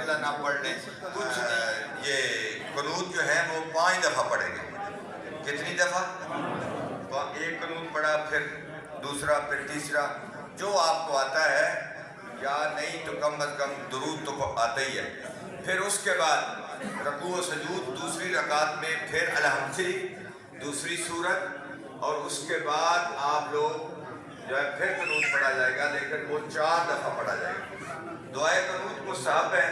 اللہ نہ پڑھ لیں کچھ نہیں. یہ قنوت جو ہے وہ 5 دفعہ پڑھیں گے. کتنی دفعہ؟ ایک قنوت پڑھا، پھر دوسرا، پھر تیسرا، جو آپ کو آتا ہے، یا نہیں تو کم از کم درود تو آتا ہی ہے. پھر اس کے بعد رکوع و سجود دوسری رکعت میں، پھر الحمد دوسری سورت، اور اس کے بعد آپ لوگ جو ہے پھر قنوت پڑھا جائے گا، لیکن وہ 4 دفعہ پڑھا جائے گا. دعائے قنوت مستحب ہے،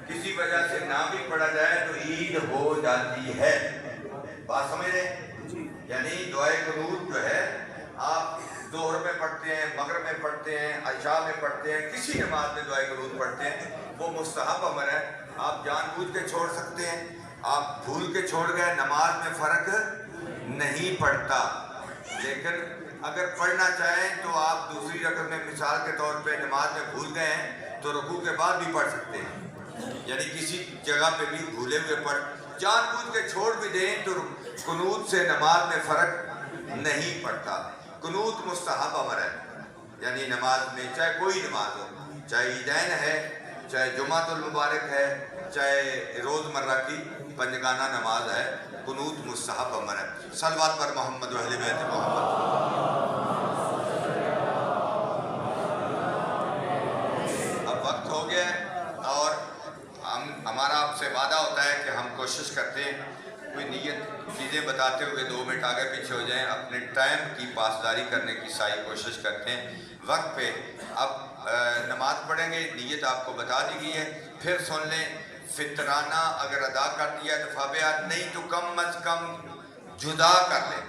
کسی وجہ سے نہ بھی پڑھا جائے تو عید ہو جاتی ہے. بات سمجھ رہے ہیں؟ یعنی دعائے قنوت جو ہے آپ ظہر میں پڑھتے ہیں، مغرب میں پڑھتے ہیں، عشاء میں پڑھتے ہیں، کسی نماز میں دعائے قنوت پڑھتے ہیں، وہ مستحب امر ہے. آپ جان بوجھ کے چھوڑ سکتے ہیں، آپ بھول کے چھوڑ گئے، نماز میں فرق نہیں پڑتا. لیکن اگر پڑھنا چاہیں تو آپ دوسری رکعت میں مثال کے طور پہ نماز میں بھول گئے ہیں تو رکوع کے بعد بھی پڑھ سکتے ہیں. یعنی کسی جگہ پہ بھی بھولے ہوئے پڑھ، جان بوجھ کے چھوڑ بھی دیں تو قنوت سے نماز میں فرق نہیں پڑتا. قنوت مستحب امر ہے، یعنی نماز میں چاہے کوئی نماز ہو، چاہے عیدین ہے، چاہے جمعۃ المبارک ہے، چاہے روز مرہ کی پنجگانہ نماز ہے، قنوت مستحب امر ہے. صلوات پر محمد و اہل بیت محمد. اب وقت ہو گیا ہے اور ہمارا آپ سے وعدہ ہوتا ہے کہ ہم کوشش کرتے ہیں کوئی نیت چیزیں بتاتے ہوئے 2 منٹ آگے پیچھے ہو جائیں، اپنے ٹائم کی پاسداری کرنے کی ساری کوشش کرتے ہیں وقت پہ. اب نماز پڑھیں گے، نیت آپ کو بتا دی گئی ہے، پھر سن لیں. فطرانہ اگر ادا کر دیا تو فابیات، نہیں تو کم از کم جدا کر لیں،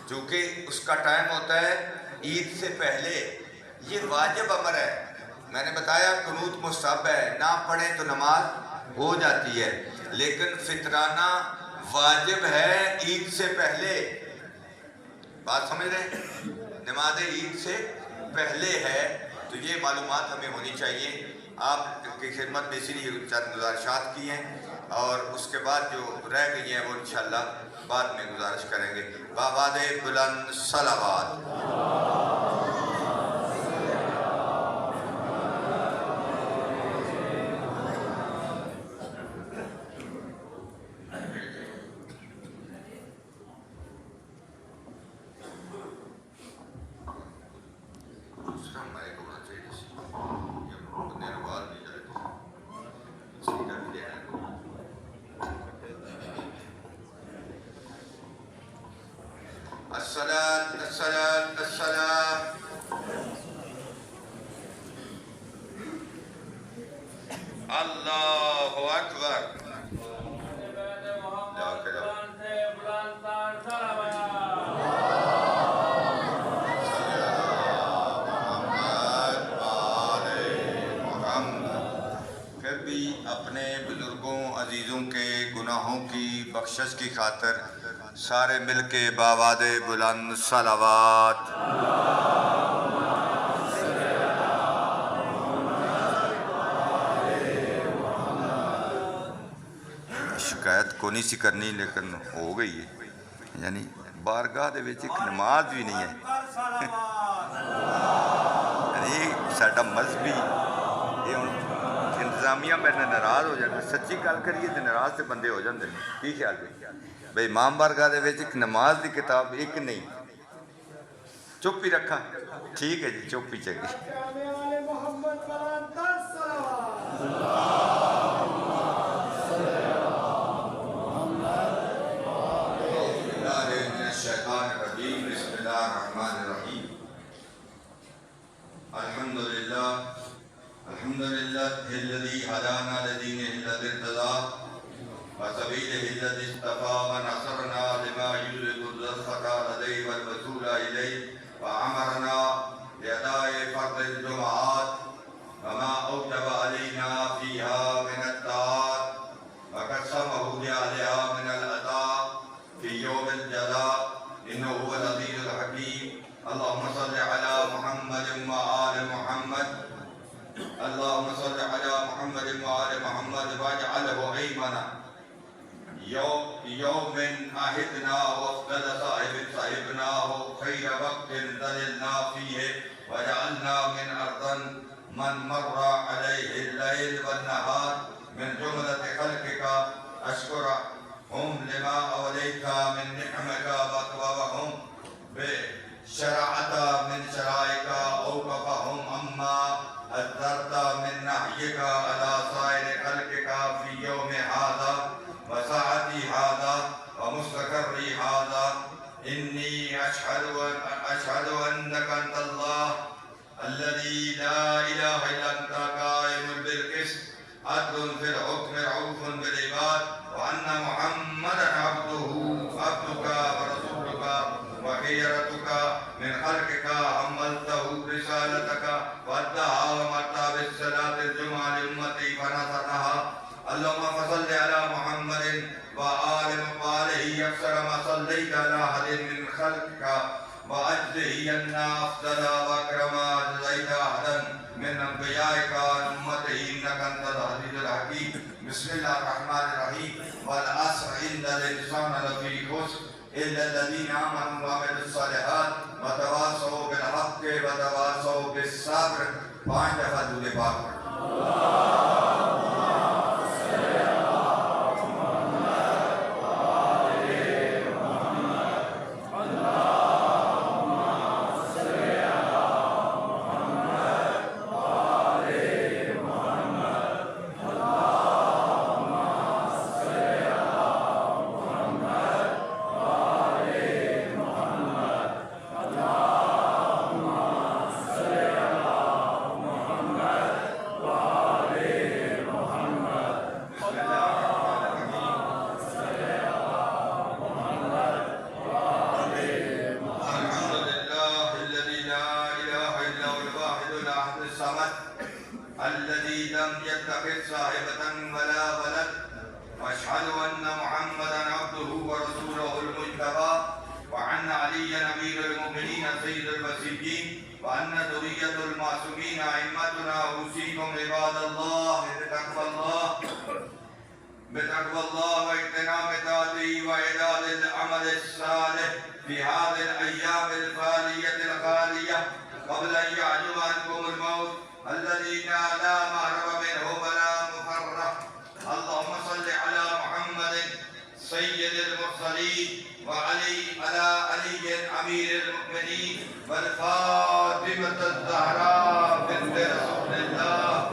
چونکہ اس کا ٹائم ہوتا ہے عید سے پہلے. یہ واجب امر ہے. میں نے بتایا قنوت مستحب ہے، نہ پڑھیں تو نماز ہو جاتی ہے، لیکن فطرانہ واجب ہے عید سے پہلے. بات سمجھ رہے ہیں؟ نماز عید سے پہلے ہے، تو یہ معلومات ہمیں ہونی چاہیے. آپ کی خدمت میں اسی لیے چند گزارشات کی ہیں، اور اس کے بعد جو رہ گئی ہیں وہ انشاءاللہ بعد میں گزارش کریں گے. بآباد بلند صلوات. الصلاة الصلاة الصلاة. اللہ اکبر. پھر بھی اپنے بزرگوں عزیزوں کے گناہوں کی بخشش کی خاطر سارے مل کے بآباد بلند صلوات. شکایت کو نہیں سی کرنی لیکن ہو گئی ہے، یعنی بارگاہ دے وچ ایک نماز بھی نہیں ہے. یعنی ساڈا مذہبی یہ انتظامیہ میرے ناراض ہو جاتے، سچی گل کریے تو ناراض تے بندے ہو جاندے. کی خیال بھئی امام بارگاہ دے وچ ایک نماز دی کتاب ایک نہیں. چپ ہی رکھا، ٹھیک ہے جی، چپ ہی چنگی. بسم اللہ الرحمن الرحیم. الحمدللہ الحمدللہ الذی ہدانا لدین ارتضی وسبیلہ الذی اصطفی ونصرنا لما یوجب الرزق لدیہ والوصول الیہ وامرنا باداء فرض الجمعات وما اوجب علینا فیہا من الطاعات وقسمہ لأہلہا من العطاء فی یوم الجزاء انہ هو العزیز الحکیم. اللہم صل علی محمد وآل محمد. اللہم صل علی محمد وآل محمد واجعلہ ایمنا یوم عہدنا وافضل صاحبنا خیر وقت ذللنا فیہ وجعلنا من ارض من مر عليه الليل والنهار من جملة خلقك أشكرهم لما أوليت من نعمك وأكرمهم بشرعة من شرائعك أوقفهم أما أدرت من نهيك على سائر خلقك في يوم هذا وساعتي هذا ومستقري هذا إني أشهد أنك أنت الله الذي لا إله إلا أنت قائم بالقسط عدل في الحكم رؤوف بالعباد وأن محمدا عبدك ورسولك وخيرتك من خلقك حملته رسالتك وأداها ومرت بالصلاة الجمعة لأمتي فنصرها اللهم صل على محمد وآله أكثر ما صليت على أحد من خلقك وأجزه أن أفضل وأكرم جزيت أحدا من أنبيائك وأمته إنك أنت العزيز الحكيم بسم الله الرحمن الرحيم والعصر إن الإنسان لفي خسر إلا الذين آمنوا وعملوا الصالحات وتواصوا بالحق وتواصوا بالصبر پانچ دفعہ درود پاک پڑھیں الذي لم يتخذ صاحبة ولا ولد واشهد ان محمدا عبده ورسوله المجتبى وان عليا امير المؤمنين سيد المسيحيين وان ذرية المعصومين ائمتنا اوصيكم عباد الله بتقوى الله واغتنام طاعته واعداد العمل الصالح في هذه الايام الخالية الخالية قبل ان يعجب عنكم الموت الذي لا مهرب منه ولا مفرق اللهم صل على محمد سيد المرسلين على علي امير المؤمنين والفاطمة الزهراء بنت رسول الله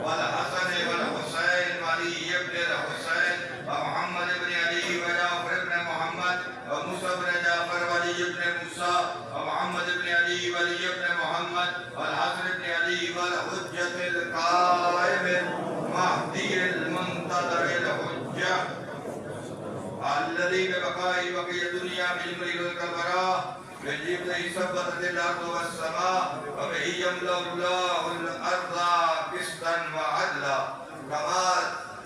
والحسن والحسين وعلي بن الحسين ومحمد بن علي وجعفر بن محمد وموسى بن جعفر وعلي بن موسى ومحمد بن علي وعلي بن محمد والحسن بن علي والحجة القائم المهدي المنتظر الحجة الذي ببقاء بقية الدنيا بالملك والكبراء يجيب له ثبتت الأرض والسماء وبه يملأ الله الأرض قسطا وعدلا كما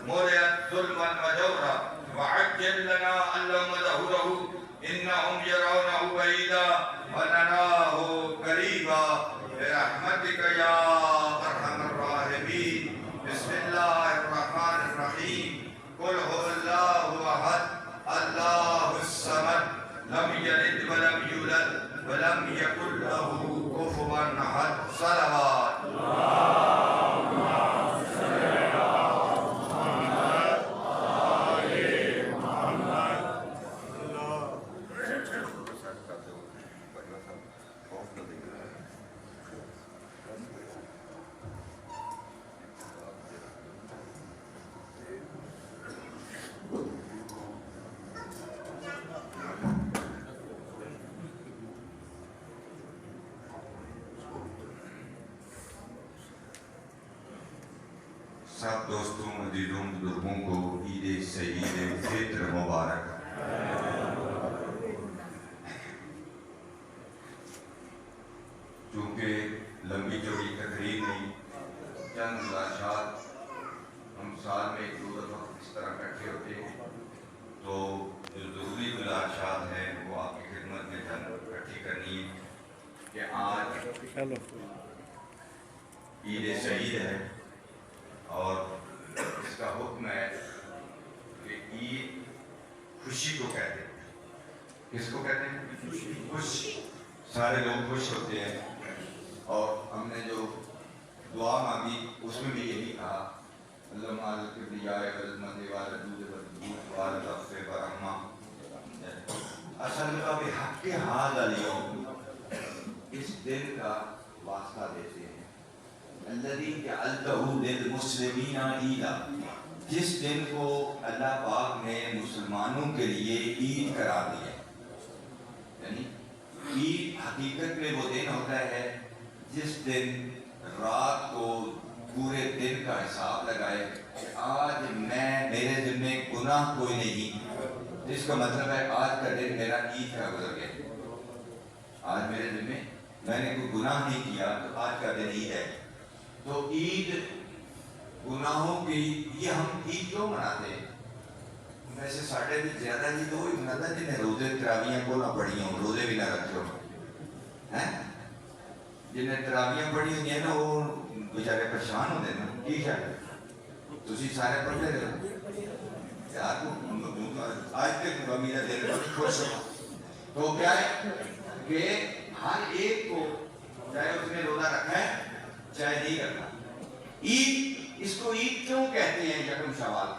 ملئت ظلما وجورا وعجل لنا اللهم ظهوره إنهم يرونه بعيدا ونراه قريبا برحمتك يا أرحم الراحمين بسم الله الرحمن الرحيم قل هو الله أحد الله الصمد لم يلد ولم يولد ولم يكن له كفوا أحد صلوات سب دوستوں عزیزوں بزرگوں کو عید سعید فطر مبارک چونکہ لمبی چوڑی تقریب نہیں چند گزارشات ہم سال میں ایک دو دفعہ اس طرح اکٹھے ہوتے ہیں تو جو ضروری گزارشات ہیں وہ آپ کی خدمت میں چند اکٹھی کرنی ہے کہ آج عید سعید ہے اور اس کا حکم ہے کہ عید خوشی کو کہتے ہیں. کس کو کہتے ہیں؟ خوش. سارے لوگ خوش ہوتے ہیں اور ہم نے جو اللہ مالک کبریائے عظمت والدود والدود والدفع برحمہ اصل کا بحق هذا اليوم، اس دن کا واسطہ دیتے ہیں، الذی جعلتہ للمسلمین عیدا، جس دن کو اللہ پاک نے مسلمانوں کے لیے عید قرار دیا. یعنی عید حقیقت میں وہ دن ہوتا ہے جس دن رات کو پورے دن کا حساب لگائے کہ آج میرے ذمہ گناہ کوئی نہیں، جس کا مطلب ہے آج کا دن میرا عید کا گزر گیا، آج میرے ذمہ میں نے کوئی گناہ نہیں کیا تو آج کا دن عید ہے. تو عید گناہوں کی، یہ ہم عید کیوں مناتے ہیں؟ ویسے ساڑھے بھی زیادہ ہی تو وہی مناتا ہے جنہیں روزے تراویاں کو نہ پڑھی ہوں، روزے بھی نہ رکھے ہوں. جنہیں تراویاں پڑھی ہوئی ہیں نا وہ بیچارے پریشان ہوتے ہیں نا. کی خیال تسی سارے پڑھتے رہے یار، آج تک میرا دل بہت خوش ہوا. تو کیا ہے کہ ہر ایک کو چاہے اس نے روزہ رکھا ہے چاہے نہیں رکھا، عید، اس کو عید کیوں کہتے ہیں؟ یکم شوال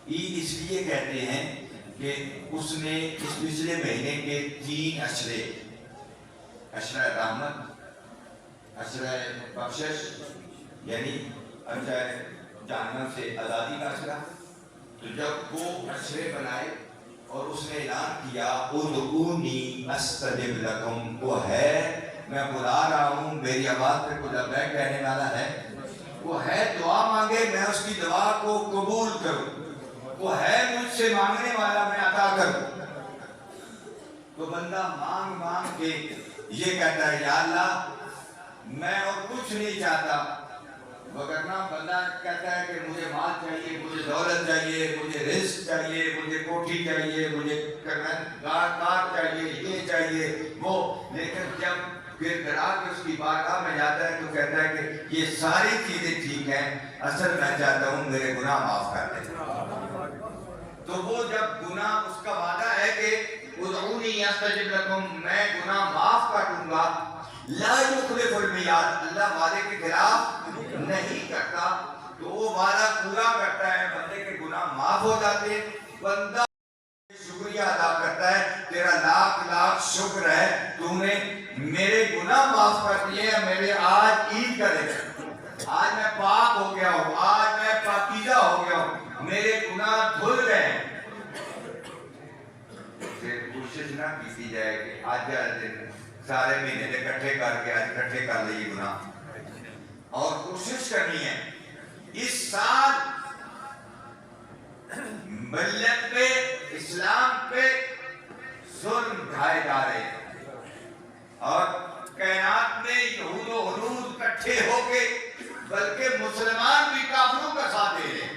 عید اس لیے کہتے ہیں کہ اس نے اس پچھلے مہینے کے 3 اشرے، اشرہ رحمت، اشرہ بخشش یعنی اشرہ جہنم سے آزادی کا اشرہ، تو جب وہ اشرے بنائے اور اس نے اعلان کیا ادعونی استجب لکم، وہ ہے میں بلا رہا ہوں، میری آواز پہ کوئی لبیک کہنے والا ہے، وہ ہے دعا مانگے میں اس کی دعا کو قبول کروں، وہ ہے مجھ سے مانگنے والا میں عطا کروں. تو بندہ مانگ مانگ کے یہ کہتا ہے یا اللہ میں اور کچھ نہیں چاہتا، وگرنہ بندہ کہتا ہے کہ مجھے مال چاہیے، مجھے دولت چاہیے، مجھے رزق چاہیے، مجھے کوٹھی چاہیے، مجھے کار چاہیے، یہ چاہیے وہ، لیکن جب پھر گرا کے اس کی بارگاہ میں جاتا ہے تو کہتا ہے کہ یہ ساری چیزیں ٹھیک ہیں، اصل میں چاہتا ہوں میرے گناہ معاف کر دیں. تو وہ جب گناہ، اس کا وعدہ ہے کہ ادعونی استجب لکم، میں گناہ معاف کر دوں گا، لا یخلف المیعاد، اللہ وعدے کے خلاف نہیں کرتا، تو وہ وعدہ پورا کرتا ہے، بندے کے گناہ معاف ہو جاتے ہیں. بندہ شکریہ ادا کرتا ہے، تیرا لاکھ لاکھ شکر ہے تو نے میرے گناہ معاف کر دیے، میرے آج عید کا دن ہے، آج میں پاک ہو گیا ہوں، آج میں پاکیزہ ہو گیا ہوں، میرے گناہ دھل گئے ہیں. پھر کوشش نہ کی جائے کہ آج کا دن سارے مہینے نے اکٹھے کر کے آج اکٹھے کر لیے گناہ، اور کوشش کرنی ہے اس سال ملت پہ، اسلام پہ ظلم ڈھائے جا رہے ہیں، اور کائنات میں یہود و حنود اکٹھے ہو کے بلکہ مسلمان بھی کافروں کا ساتھ دے رہے ہیں.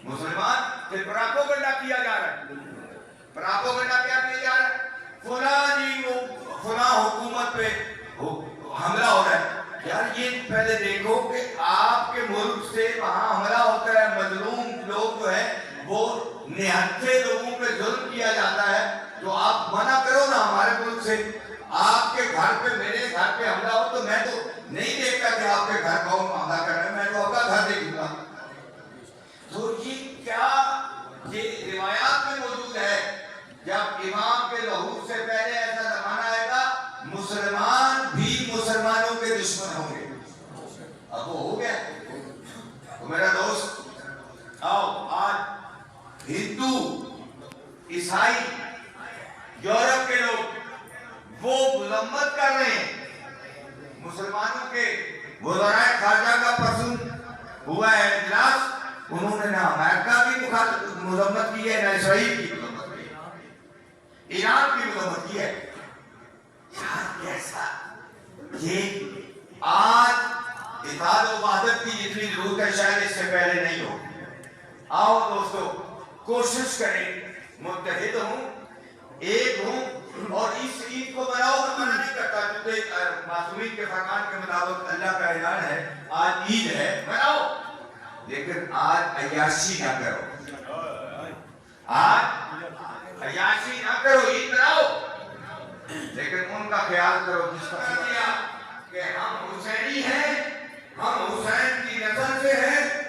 مسلمان پھر پراپوگنڈا کیا جا رہا ہے، پراپوگنڈا کیا کیا جا رہا ہے، فلاں حکومت پہ حملہ ہو رہا ہے. یار یہ پہلے دیکھو کہ آپ کے ملک سے وہاں حملہ ہوتا ہے، مظلوم لوگ جو ہیں وہ نہتے لوگوں پہ ظلم کیا جاتا ہے، تو آپ منع کرو نا ہمارے ملک سے. آپ کے گھر پہ، میرے گھر پہ حملہ ہو تو میں تو نہیں دیکھتا کہ آپ کے گھر کون حملہ کر رہے ہیں، میں تو آپ کا گھر دیکھوں گا. تو یہ کیا، یہ روایات میں موجود ہے، جب امام کے ظہور سے پہلے ایسا زمانہ آئے گا مسلمان بھی مسلمانوں کے دشمن ہوں گے. اب وہ ہو گیا. تو میرا دوست آؤ، آج ہندو، عیسائی، یورپ کے لوگ وہ مذمت کر رہے ہیں مسلمانوں کے. وزراء خارجہ کا پرسوں ہوا ہے اجلاس، انہوں نے نہ امریکہ کی مذمت کی ہے، نہ اسرائیل کی مذمت کی ہے، ایران کی مذمت کی ہے. یار کیسا یہ آج اتحاد و وحدت کی جتنی ضرورت ہے شاید اس سے پہلے نہیں ہو. آؤ دوستو کوشش کریں، متحد ہوں، ایک ہوں، اور اس عید کو مناؤ. میں منع نہیں کرتا کیونکہ معصومین کے فرمان کے مطابق اللہ کا اعلان ہے آج عید ہے، مناؤ، لیکن آج عیاشی نہ کرو، آج عیاشی نہ کرو، عید مناؤ، لیکن ان کا خیال کرو جس کا سمجھا کہ ہم حسینی ہیں، ہم حسین کی نسل سے ہیں،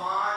5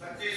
25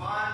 5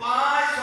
500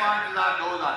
5,000 2,000,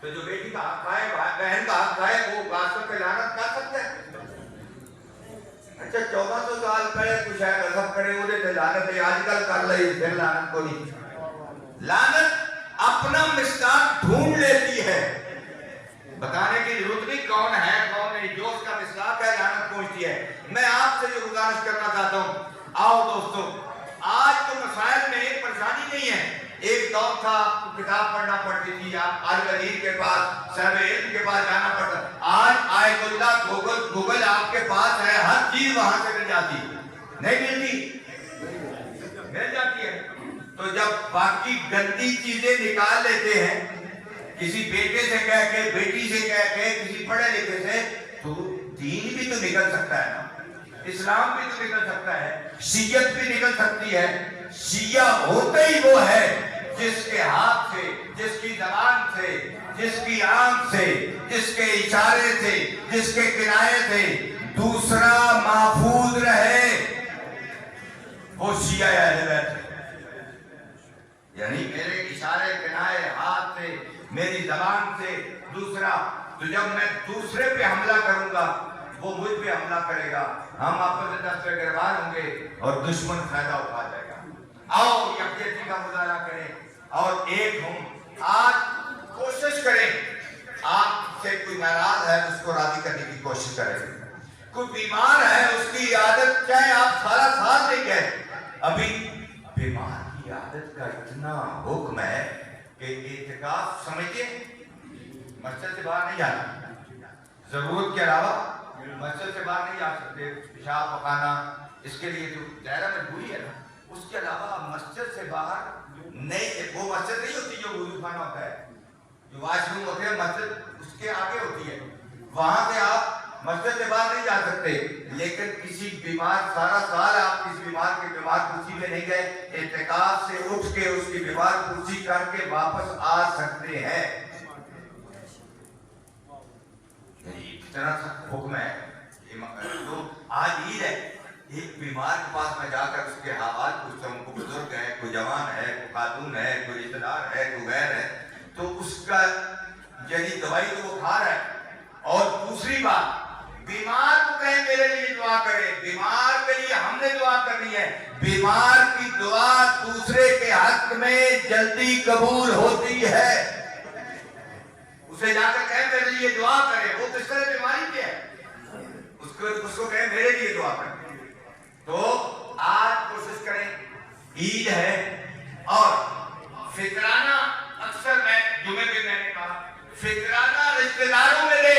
تو جو بیٹی کا حق کھائے بہن کا حق کھائے وہ غاصب پہ لعنت کر سکتا ہے؟ اچھا 1400 سال پہلے کچھ ہے غضب کرے وہ دے لعنت ہے آج کل کر لئی پھر لعنت کو نہیں. لعنت اپنا مصداق ڈھونڈ لیتی ہے, بتانے کی ضرورت نہیں کون ہے کون نہیں, جو اس کا مصداق ہے لعنت پہنچتی ہے. میں آپ سے جو گزارش کرنا چاہتا ہوں, آؤ دوستو آج تو مسائل میں ایک پریشانی نہیں ہے. ایک دور تھا آپ کو کتاب پڑھنا پڑتی تھی, آپ آل غدیر کے پاس صاحب علم کے پاس جانا پڑتا. آج آیت اللہ گوگل آپ کے پاس ہے, ہر چیز وہاں سے مل جاتی ہے. نہیں ملتی؟ مل جاتی ہے. تو جب باقی گندی چیزیں نکال لیتے ہیں کسی بیٹے سے کہہ کے, بیٹی سے کہہ کے, کسی پڑھے لکھے سے, تو دین بھی تو نکل سکتا ہے نا, اسلام بھی تو نکل سکتا ہے, شیعت بھی نکل سکتی ہے. شیعہ ہوتے ہی وہ ہے جس کے ہاتھ سے, جس کی زبان سے, جس کی آنکھ سے, جس کے اشارے سے, جس کے کنائے سے دوسرا محفوظ رہے, وہ شیعہ اہل بیت ہے. یعنی میرے اشارے کنائے ہاتھ سے, میری زبان سے دوسرا, تو جب میں دوسرے پہ حملہ کروں گا وہ مجھ پہ حملہ کرے گا, ہم آپس میں دست پہ گربان ہوں گے اور دشمن فائدہ اٹھا جائے گا. آؤ یکجہتی کا مظاہرہ کریں اور ایک ہوں. آج کوشش کریں, آپ سے کوئی ناراض ہے اس کو راضی کرنے کی کوشش کریں, کوئی بیمار ہے اس کی عادت چاہے آپ سارا سال نہیں گئے, ابھی بیمار کی عادت کا اتنا حکم ہے کہ اعتکاف سمجھے مسجد سے باہر نہیں جانا, ضرورت کے علاوہ مسجد سے باہر نہیں جا سکتے, پیشاب پخانا اس کے لیے جو دائرہ مجبوری ہے نا, اس کے علاوہ مسجد سے باہر نہیں. وہ مسجد نہیں ہوتی جو وضو خانہ ہوتا ہے, جو واش روم ہوتے ہیں مسجد اس کے آگے ہوتی ہے, وہاں سے آپ مسجد سے باہر نہیں جا سکتے. لیکن کسی بیمار, سارا سال آپ کسی بیمار کی بیمار کرسی میں نہیں گئے, اعتکاف سے اٹھ کے اس کی بیمار کرسی کر کے واپس آ سکتے ہیں. اتنا سا حکم ہے. تو آج عید ہے, ایک بیمار کے پاس میں جا کر اس کے حالات پوچھتا ہوں, کوئی بزرگ ہے, کوئی جوان ہے, کوئی خاتون ہے, کوئی رشتہ دار ہے, کوئی غیر ہے, تو اس کا یعنی دوائی تو وہ کھا رہا ہے. اور دوسری بات, بیمار کو کہیں میرے لیے دعا کرے, بیمار کے لیے ہم نے دعا کرنی ہے. بیمار کی دعا دوسرے کے حق میں جلدی قبول ہوتی ہے. اسے جا کر کہیں میرے لیے دعا کرے, وہ کس طرح بیماری پہ ہے, اس کو کہیں میرے لیے دعا کرے. تو آج کوشش کریں, عید ہے اور فطرانہ, اکثر میں جمعے میں نے کہا فطرانہ رشتہ داروں میں دے,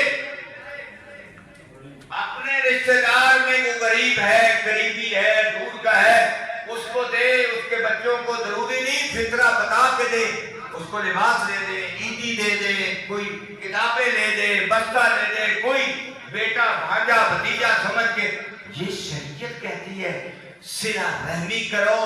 اپنے رشتہ دار میں وہ غریب ہے, غریبی ہے, دور کا ہے, اس کو دے. اس کے بچوں کو ضروری نہیں فطرہ بتا کے دے, اس کو لباس دے دے, عیدی دے دے, کوئی کتابیں لے دے, بستہ لے دے, کوئی بیٹا بھانجا بھتیجا سمجھ کے. یہ شریعت کہتی ہے صلہ رحمی کرو.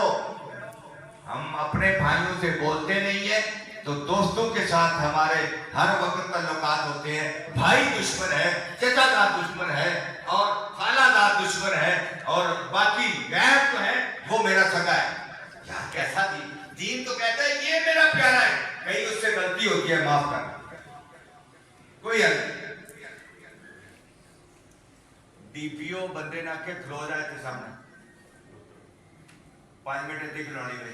ہم اپنے بھائیوں سے بولتے نہیں ہیں تو دوستوں کے ساتھ ہمارے ہر وقت تعلقات ہوتے ہیں. بھائی دشمن ہے, چچا دار دشمن ہے, اور خالہ دار دشمن ہے, اور باقی غیر تو ہے وہ میرا سگا ہے. یار کیسا دین تو کہتا ہے یہ میرا پیارا ہے, کہیں اس سے غلطی ہوتی ہے معاف کر, کوئی حل نہیں. ڈی پی او بندے نہ کے کھلو جائے تھے سامنے 5 منٹ اتنی کھلونی گئی,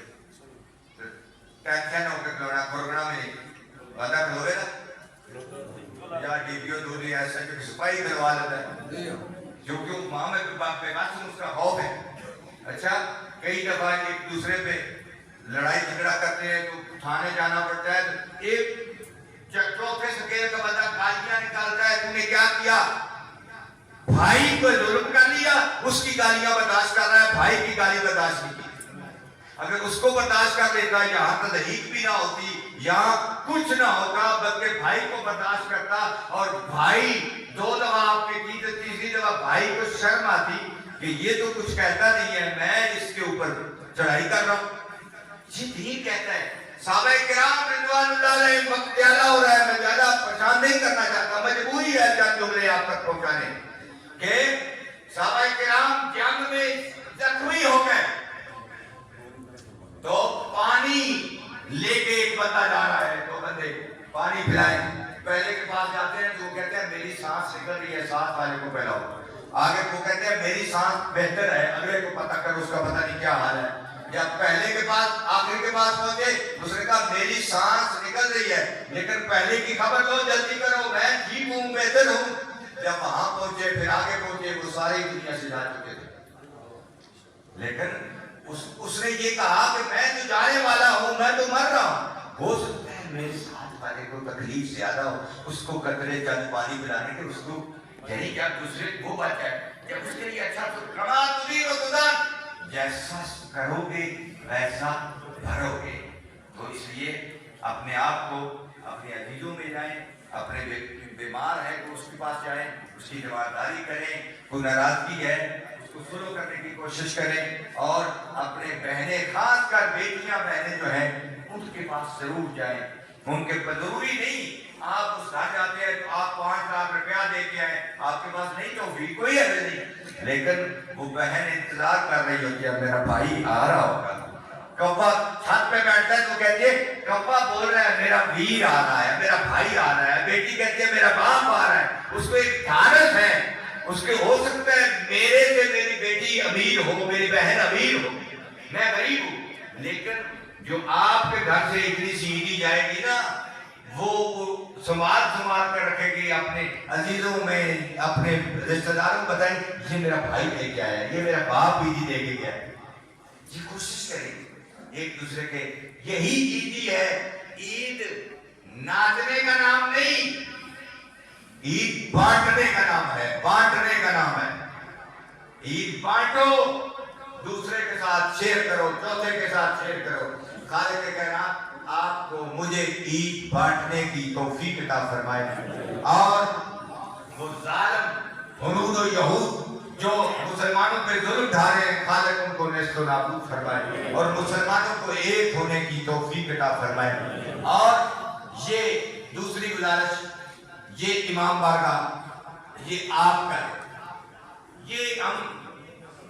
ٹینشن ہو کے کھلونا پروگرام میں بندہ کھلوے نا, یا ڈی پی او دوری ایسا کہ سپاہی کروا لیتا ہے کیونکہ وہاں میں پیغام اس کا خوف ہے. اچھا کئی دفعہ ایک دوسرے پہ لڑائی جھگڑا کرتے ہیں تو تھانے جانا پڑتا ہے, تو ایک چوتھے سکیل کا بندہ گالیاں نکالتا ہے, تم نے کیا کیا, بھائی کو ظلم کر لیا, اس کی گالیاں برداشت کر رہا ہے, بھائی کی گالی برداشت نہیں کی. اگر اس کو برداشت کر لیتا, یہاں تضحیق بھی نہ ہوتی, یہاں کچھ نہ ہوتا, بلکہ بھائی کو برداشت کرتا, اور بھائی 2 دفعہ آپ نے کی تو تیسری دفعہ بھائی کو شرم آتی کہ یہ تو کچھ کہتا نہیں ہے, میں اس کے اوپر چڑھائی کر رہا ہوں. یہ دین کہتا ہے. صحابہ کرام رضوان اللہ علیہم وقت زیادہ ہو رہا ہے, میں زیادہ پریشان نہیں کرنا چاہتا, مجبوری ہے چند جملے آپ تک پہنچانے کہ صحابہ کرام جنگ میں زخمی ہو گئے تو پانی لے کے ایک بندہ جا رہا ہے, تو بندے پانی پلائیں, جاتے ہیں تو وہ کہتے ہیں میری سانس نکل رہی ہے، ساتھ والے کو پھیلاؤ. آگے وہ کہتے ہیں میری سانس بہتر ہے، اگلے کو پتہ کرو اس کا پتہ نہیں کیا حال ہے. جب پہلے کے پاس آخر کے پاس پہنچے اس نے کہا میری سانس نکل رہی ہے لیکن پہلے کی خبر لو، جلدی کرو، میں ٹھیک ہوں، بہتر ہوں. جب وہاں پہنچے پھر آگے پہنچے، وہ ساری دنیا سے جا چکے تھے. لیکن اس نے یہ کہا کہ میں تو جانے والا ہوں، میں تو مر رہا ہوں. ہو سکتا ہے میرے ساتھ والے کو تکلیف زیادہ ہو، اس کو قطرے چند پانی پلانے کے، اس کو یعنی کیا دوسرے وہ بات ہے جب اس کے لیے اچھا تو کما تدیر و تدان، جیسا کرو گے ویسا بھرو گے. تو اس لیے اپنے آپ کو اپنے عزیزوں میں جائیں، اپنے بیمار ہے تو اس کے پاس جائیں، اس کی رواداری کریں، کوئی ناراضگی ہے اس کو سلو کرنے کی کوشش کریں، اور اپنے بہنیں خاص کر بیٹیاں بہنیں جو ہیں ان کے پاس ضرور جائیں. ان کے ضروری نہیں آپ اس گھر جاتے ہیں تو آپ 5 لاکھ روپیہ دے کے آئیں، آپ کے پاس نہیں تو بھی کوئی حل نہیں، لیکن وہ بہن انتظار کر رہی ہوتی ہے میرا بھائی آ رہا ہوگا. کوا چھت پہ بیٹھتا ہے تو کہتی ہے کوا بول رہا ہے میرا ویر آ رہا ہے، میرا بھائی آ رہا ہے. بیٹی کہتی ہے میرا باپ آ رہا ہے. اس کو ایک دھارت ہے، اس کے ہو سکتا ہے میرے سے میری بیٹی امیر ہو، میری بہن امیر ہو، میں غریب ہوں، لیکن جو آپ کے گھر سے اتنی سی عیدی جائے گی نا وہ سنبھال کر رکھے گی، اپنے عزیزوں میں اپنے رشتہ داروں کو بتائیں یہ میرا بھائی لے کے آیا ہے، یہ میرا باپ عیدی دے کے گیا ہے. یہ کوشش کریں ایک دوسرے کے. یہی عیدی ہے. عید ناچنے کا نام نہیں، عید بانٹنے کا نام ہے، بانٹنے کا نام ہے. عید بانٹو، دوسرے کے ساتھ شیئر کرو، چوتھے کے ساتھ شیئر کرو. خالق کے کہنا آپ کو مجھے عید بانٹنے کی توفیق عطا فرمائے، اور وہ ظالم ہنود و یہود جو مسلمانوں پہ ظلم ڈھا رہے ہیں خالق ان کو نیست و نابود فرمائے، اور مسلمانوں کو ایک ہونے کی توفیق عطا فرمائے. اور یہ دوسری گزارش، یہ امام بارگاہ یہ آپ کا ہے. یہ ہم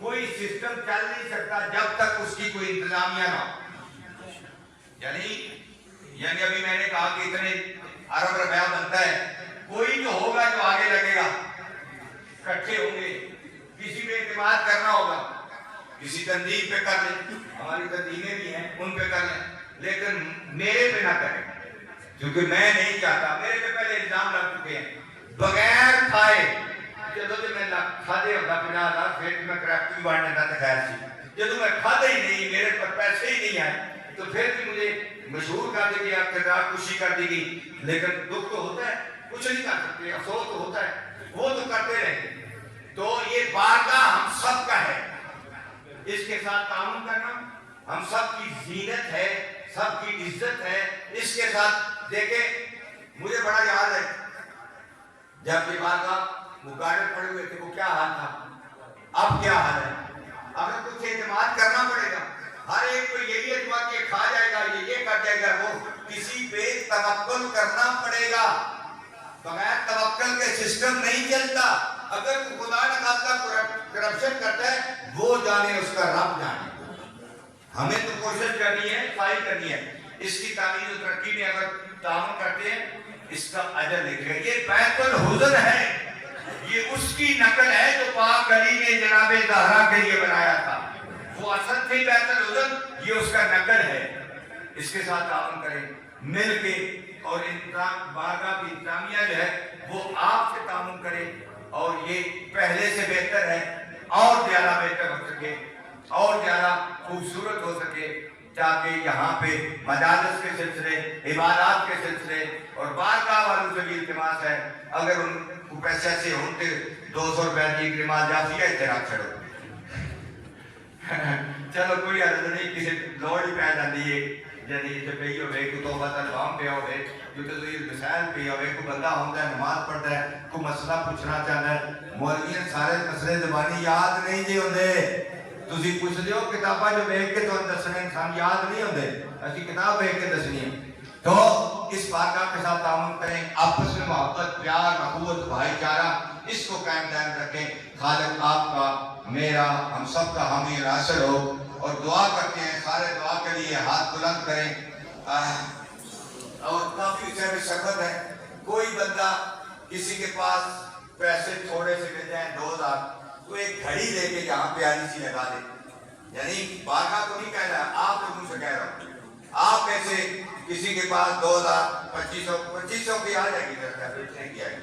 کوئی سسٹم چل نہیں سکتا جب تک اس کی کوئی انتظامیہ نہ ہو. یعنی ابھی میں نے کہا کہ اتنے ارب روپیہ بنتا ہے، کوئی تو ہوگا جو آگے لگے گا، اکٹھے ہوں گے، کسی پہ اعتماد کرنا ہوگا، کسی تنظیم پہ کر لیں، ہماری تنظیمیں بھی ہیں ان پہ کر لیں، لیکن میرے پہ نہ کریں، کیونکہ میں نہیں چاہتا. میرے پہ پہلے الزام لگ چکے ہیں بغیر کھائے. جدو کہ میں کھادے ہوتا 50,000 پھر میں کریکٹری بانٹنے کا تو خیر سی. جدو میں کھادے ہی نہیں، میرے پر پیسے ہی نہیں آئے، تو پھر بھی مجھے مشہور کر دی گئی، کردار کشی کر دی گئی. لیکن دکھ تو ہوتا ہے، کچھ نہیں کر سکتے، افسوس تو ہوتا ہے، وہ تو کرتے رہے. تو یہ بارگاہ ہم سب کا ہے، اس کے ساتھ تعاون کرنا ہم سب کی زینت ہے، سب کی عزت ہے. اس کے ساتھ دیکھیں مجھے بڑا یاد ہے جب یہ بارگاہ مقابلے پڑے ہوئے تھے وہ کیا حال تھا، اب کیا حال ہے. اگر کچھ اعتماد کرنا پڑے گا، ہر ایک کو یہی اعتماد کہ کھا جائے گا، یہ کر جائے گا، وہ کسی پہ توکل کرنا پڑے گا. بغیر توکل کے سسٹم نہیں چلتا. اگر خدا نہ خاصہ کرپشن کرتا ہے وہ جانے، اس کا رب جانے. ہمیں تو کوشش کرنی ہے، صحیح کرنی ہے. اس کی تعمیر و ترقی میں اگر تعاون کرتے ہیں اس کا اجر لکھے گا. یہ بیت الحزن ہے، یہ اس کی نقل ہے جو پاک علی نے جناب زہرا کے لیے بنایا تھا. وہ اصل تھی بیت الحزن، یہ اس کا نقل ہے. اس کے ساتھ تعاون کریں مل کے، اور بارگاہ کی انتظامیہ جو ہے وہ آپ سے تعاون کرے، اور یہ پہلے سے بہتر ہے، اور زیادہ بہتر ہو سکے، اور زیادہ خوبصورت ہو سکے، تاکہ یہاں پہ مجالس کے سلسلے، عبادات کے سلسلے، اور بارگاہ والوں سے بھی التماس ہے اگر ان کو پیسے سے ہوتے 200 روپے کی نماز جافی ہے اتراک چھڑو. چلو کوئی عرض نہیں، کسی لوڑ ہی پہ جاتی ہے، یعنی اسے پہی ہوئے کو توبہ الوام پہ ہوئے، کیونکہ تو یہ مسائل پہ ہوئے، کوئی بندہ ہوتا ہے نماز پڑھتا ہے، کوئی مسئلہ پوچھنا چاہتا ہے. مولویاں سارے مسئلے زبانی یاد نہیں جی ہوندے. تسی پوچھ لیو کتابہ جو بیٹھ کے تو دسنے انسان یاد نہیں ہوندے، ایسی کتاب بیٹھ کے دسنی ہے. تو اس بارگاہ کے ساتھ تعاون کریں، آپس میں محبت، پیار، اخوت، بھائی چارہ اس کو قائم دائم رکھیں. خالق آپ کا، میرا، ہم سب کا حامی ناصر ہو. اور دعا کرتے ہیں، سارے دعا کے لیے ہاتھ بلند کریں. اور کافی شربت ہے، کوئی بندہ کسی کے پاس پیسے تھوڑے سے مل جائیں 2000 تو ایک گھڑی لے کے یہاں پیاری سی لگا دے. یعنی بارگاہ کو نہیں کہہ رہا, آپ لوگوں سے کہہ رہا ہوں. آپ میں سے کسی کے پاس 2000 2500 کی آ جائے گی, بیچنے کی آئے گی,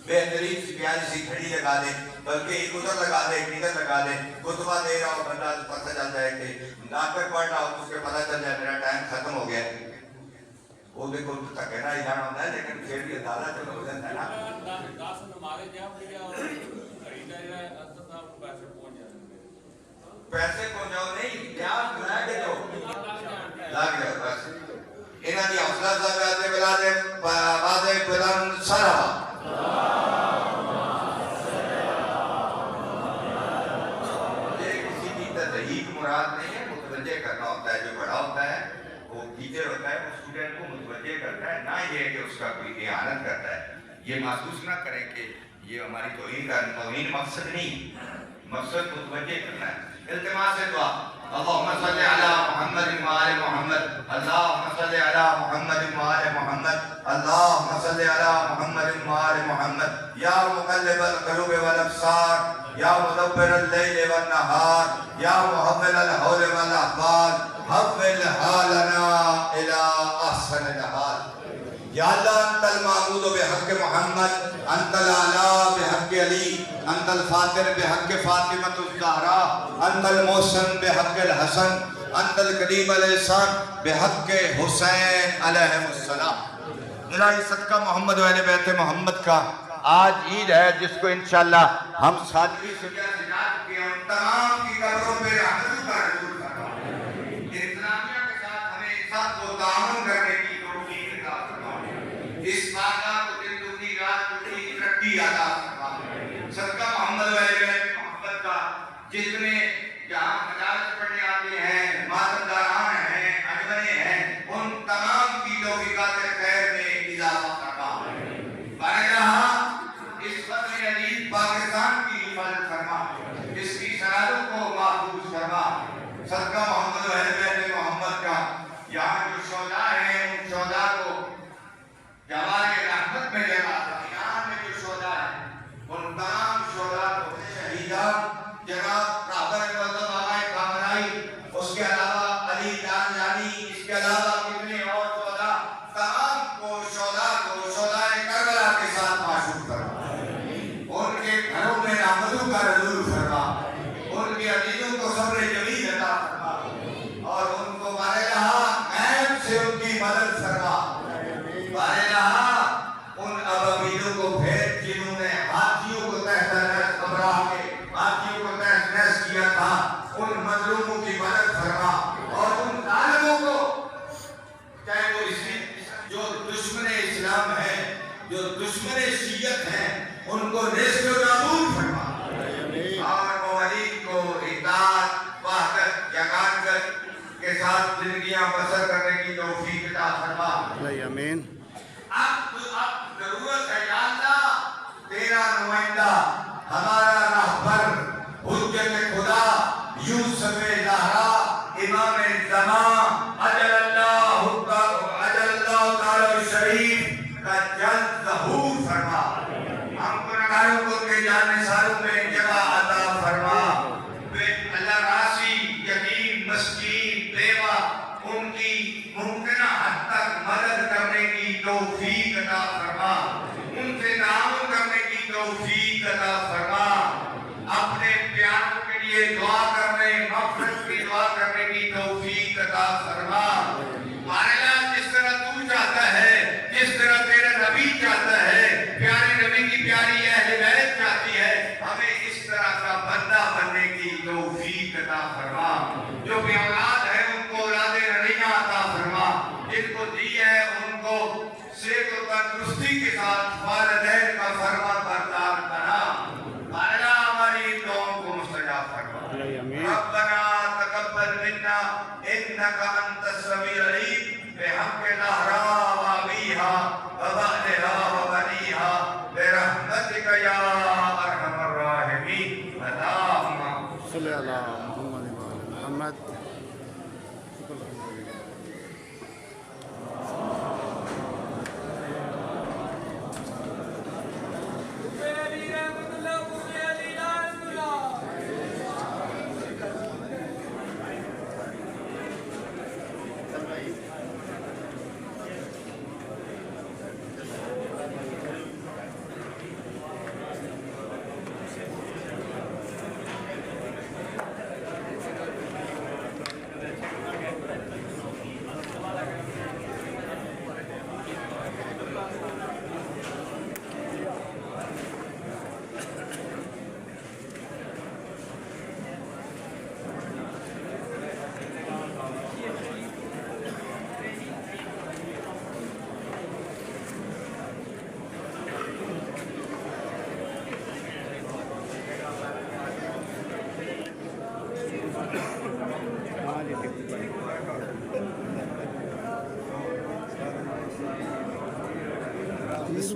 بہترین سی پیاری سی گھڑی لگا دیں, بلکہ ایک ادھر لگا دیں ایک ادھر لگا دیں. خطبہ دے رہا ہو بندہ پتہ چل جائے کہ ناقد پڑھ رہا ہو تو اس کے پتہ چل جائے میرا ٹائم ختم ہو گیا ہے. وہ دیکھو تک کہنا ہی جانا ہوتا ہے لیکن پھر بھی اندازہ چلو ہو جاتا ہے نا. پیسے پہنچاؤ نہیں, پیار بنا کے دو لگ جاؤ بس. انہاں دی حوصلہ افزائی بلاد بلند سرا. یہ کسی کی تدریج مراد نہیں ہے, متوجہ کرنا ہوتا ہے. جو بڑا ہوتا ہے وہ ٹیچر ہوتا ہے, وہ اسٹوڈنٹ کو متوجہ کرتا ہے, نہ یہ کہ اس کا کوئی اعانت کرتا ہے. یہ محسوس نہ کریں کہ یہ ہماری توہین مقصد نہیں, مقصد متوجہ کرنا ہے. التماس ہے دعا. اللہم صلی علی محمد وآل محمد, اللہم صلی علی محمد وآل محمد, اللہم صلی علی محمد وآل محمد. یا مقلب القلوب والابصار, یا مدبر اللیل والنہار, یا محول الحول والاحوال, حول حالنا الى احسن الحال. یا اللہ انت المعبود بحق محمد, انت العلا بحق علی, انت الفاتر بحق فاطمہ الزہرا, انت المحسن بحق الحسن, انت الکریم الاحسان بحق حسین علیہ السلام. الہی صدقہ محمد و اہل بیت محمد کا آج عید ہے جس کو انشاءاللہ ہم سادگی سے سجا چکے ہیں. تمام کی قبروں پہ رحمت کا نزول فرما. اسلامیہ کے ساتھ ہمیں سب کو تعاون کرنے کی توفیق عطا فرما. اس بارگاہ کو دن دگنی رات دگنی ترقی عطا فرما. صدقہ محمد و اہل بیت محمد کا جتنے جہاں مجالس پڑھنے آتے ہیں, ماتمداران ہیں, انجمنیں ہیں, ان تمام کی توفیقات خیر میں اضافہ فرما. بارگاہ اس وطن عزیز پاکستان کی حفاظت فرما, اس کی سرحدوں کو محفوظ فرما. صدقہ محمد و اہل بیت محمد کا یہاں جو شہداء ہیں ان شہداء کو جوار رحمت میں جگہ فرما. یہاں میں جو شہداء ہیں ان تمام شہداء کو شہیدان جناب رہبر معظم آقا کامرانی, اس کے علاوہ علی جانی, اس کے علاوہ کتنے اور شہداء, تمام کو شہداء کربلا کے ساتھ معشوق فرما. ان کے گھروں میں رحمتوں کا نزول فرما, ان کے عزیزوں کو صبر جمیل عطا فرما, اور ان کو بارگاہ غیب سے ان کی مدد فرما. بارگاہ ان ابابیلوں کو پھیر جنہوں نے ہاتھیوں کو تحت نظر ابراہ کے ہاتھیوں کو تحت نظر کیا تھا, ان مظلوموں کی مدد فرما. اور ان ظالموں کو چاہے وہ جو دشمن اسلام ہیں, جو دشمن شیعت ہیں, ان کو نیست و نابود فرما. اور موالید کو اطاعت وحدت یگانگت کے ساتھ زندگیاں بسر کرنے کی توفیق عطا فرما. آمین. اب ضرورت ہے یا اللہ تیرا نمائندہ ہمارا رہبر حجت خدا یوسف زہرا امام زمان اجل اللہ تعالی شریف کا جلد ظہور فرما. ہم گناہگاروں کو کے جانثاروں میں جگہ عطا فرما. اللہ راسی یتیم مسکین بیوہ ان کی ممکنہ حد تک مدد کرنے کی توفیق عطا فرما. ان سے تعاون کرنے کی توفیق عطا فرما. اپنے پیاروں کے لیے دعا کرنے, مغفرت کی دعا کرنے کی توفیق عطا فرما. مہاراج جس طرح تو چاہتا ہے, جس طرح تیرا نبی چاہتا ہے, پیارے نبی کی پیاری اہل بیت چاہتی ہے, ہمیں اس طرح کا بندہ بننے کی توفیق عطا فرما. جو بھی اولاد ہے ان کو اولاد رضیہ عطا فرما. جن کو دی ہے ان کو صحت و تندرستی کے ساتھ والدین کا فرما بردار بنا. اللہ ہماری دعاؤں کو مستجاب فرما. ربنا تقبل منا انك انت السميع العليم بحق الزهراء وابيها وبعدها وبنيها برحمتك يا ارحم الراحمين. اللهم صل على محمد وعلى محمد.